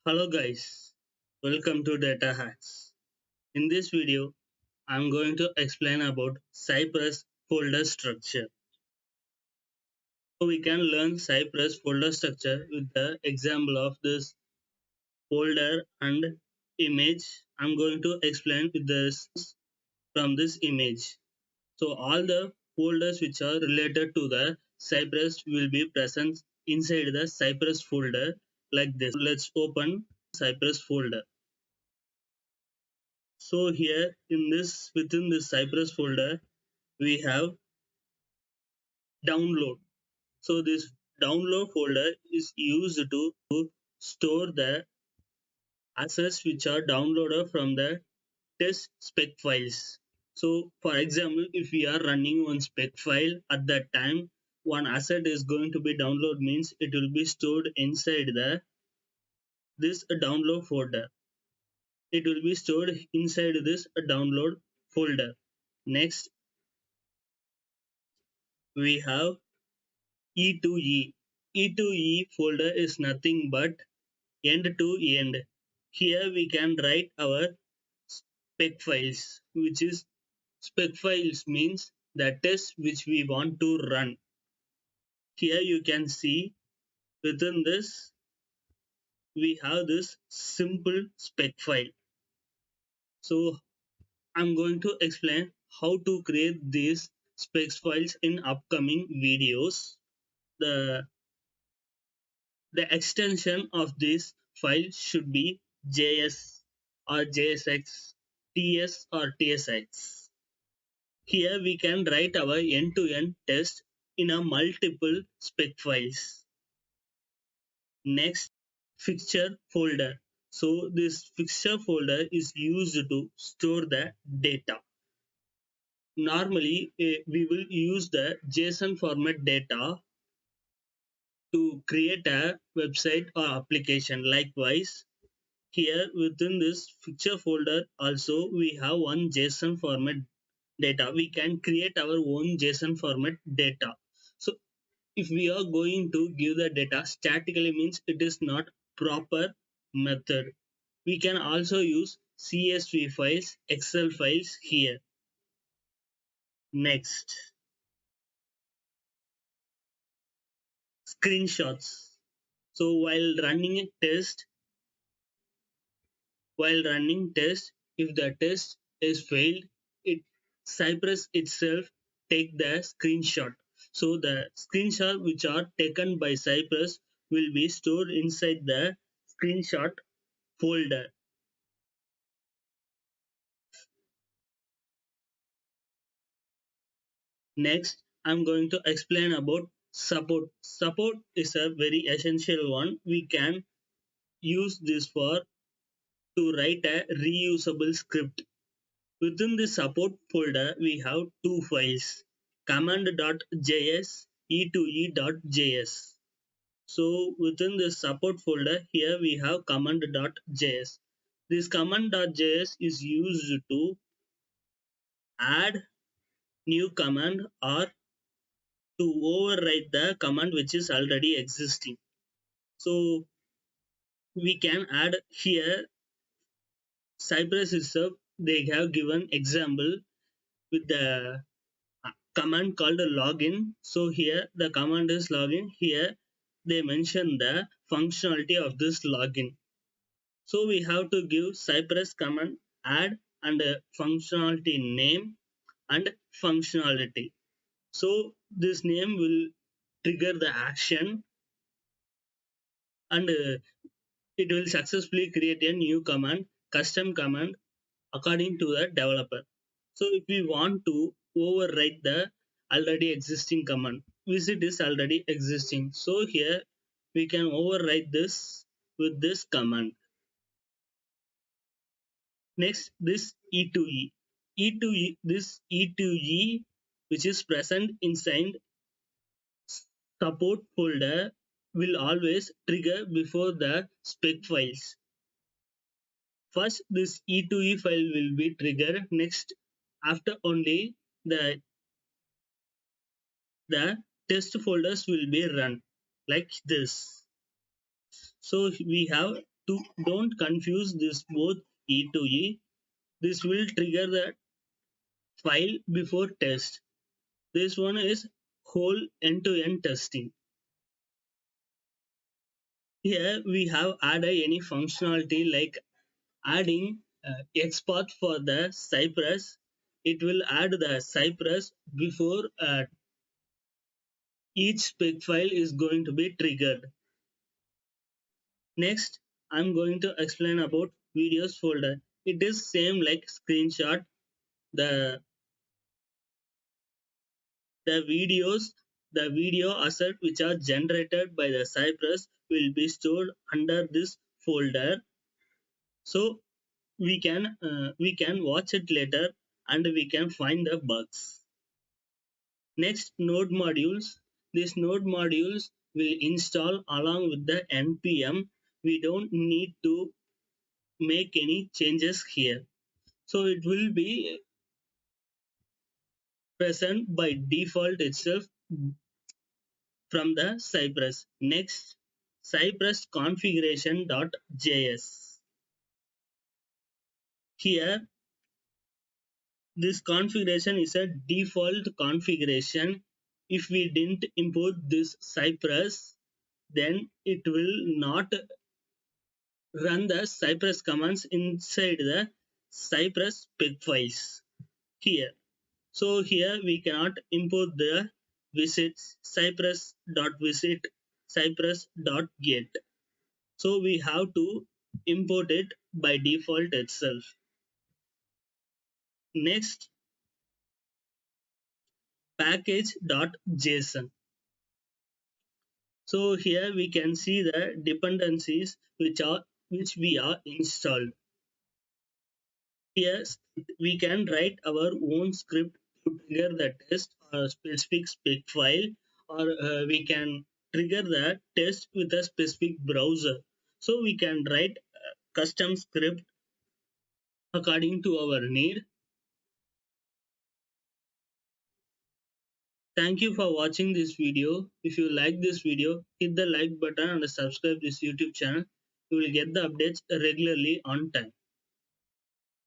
Hello guys, welcome to DATAHACKS. In this video, I'm going to explain about Cypress folder structure. So we can learn Cypress folder structure with the example of this folder and image. I'm going to explain with this from this image. So all the folders which are related to the Cypress will be present inside the Cypress folder like this. Let's open Cypress folder. So here in this within this Cypress folder we have download. So this download folder is used to store the assets which are downloaded from the test spec files. So for example, if we are running one spec file at that time, one asset is going to be download means it will be stored inside the this download folder. It will be stored inside this download folder. Next we have E2E. E2E folder is nothing but end to end. Here we can write our spec files, which is spec files means the test which we want to run. Here you can see within this we have this simple spec file. So I'm going to explain how to create these spec files in upcoming videos. The The extension of this file should be JS or JSX, TS or TSX. Here we can write our end-to-end test in a multiple spec files. Next, fixture folder. So this fixture folder is used to store the data. Normally, we will use the JSON format data to create a website or application. Likewise, here within this fixture folder also we have one JSON format data. We can create our own JSON format data. So if we are going to give the data statically means it is not proper method. We can also use CSV files, Excel files here. Next, screenshots. So while running test, if the test is failed, it Cypress itself take the screenshot. So the screenshot which are taken by Cypress will be stored inside the screenshot folder. Next, I'm going to explain about support. Support is a very essential one. We can use this for to write a reusable script. Within the support folder, we have two files, command.js, e2e.js. So within the support folder, here we have command.js. This command.js is used to add new command or to override the command which is already existing. So we can add here Cypress itself, they have given example with the command called login. So here the command is login. Here they mention the functionality of this login. So we have to give Cypress command add and functionality name and functionality. So this name will trigger the action and it will successfully create a new command, custom command according to the developer. So if we want to overwrite the already existing command, visit is already existing. So here we can overwrite this with this command. Next, this E2E. E2E, this E2E which is present inside support folder will always trigger before the spec files. First, this E2E file will be triggered. Next, after only the test folders will be run like this. So we have don't confuse this both E to E. This will trigger the file before test. This one is whole end-to-end testing. Here we have added any functionality like adding XPath for the Cypress. It will add the Cypress before each spec file is going to be triggered. Next, I'm going to explain about videos folder. It is same like screenshot. The the videos, the video asset which are generated by the Cypress will be stored under this folder. So we can watch it later and we can find the bugs. Next, node modules. These node modules will install along with the npm. We don't need to make any changes here. So it will be present by default itself from the Cypress. Next, Cypress configuration.js. Here, this configuration is a default configuration. If we didn't import this Cypress, then it will not run the Cypress commands inside the Cypress spec files here. So here we cannot import the visits cypress.visit cypress.get. So we have to import it by default itself. Next, package.json. So here we can see the dependencies which we are installed. Here we can write our own script to trigger the test or specific spec file, or we can trigger the test with a specific browser. So we can write a custom script according to our need. Thank you for watching this video. If you like this video, hit the like button and subscribe this YouTube channel. You will get the updates regularly on time.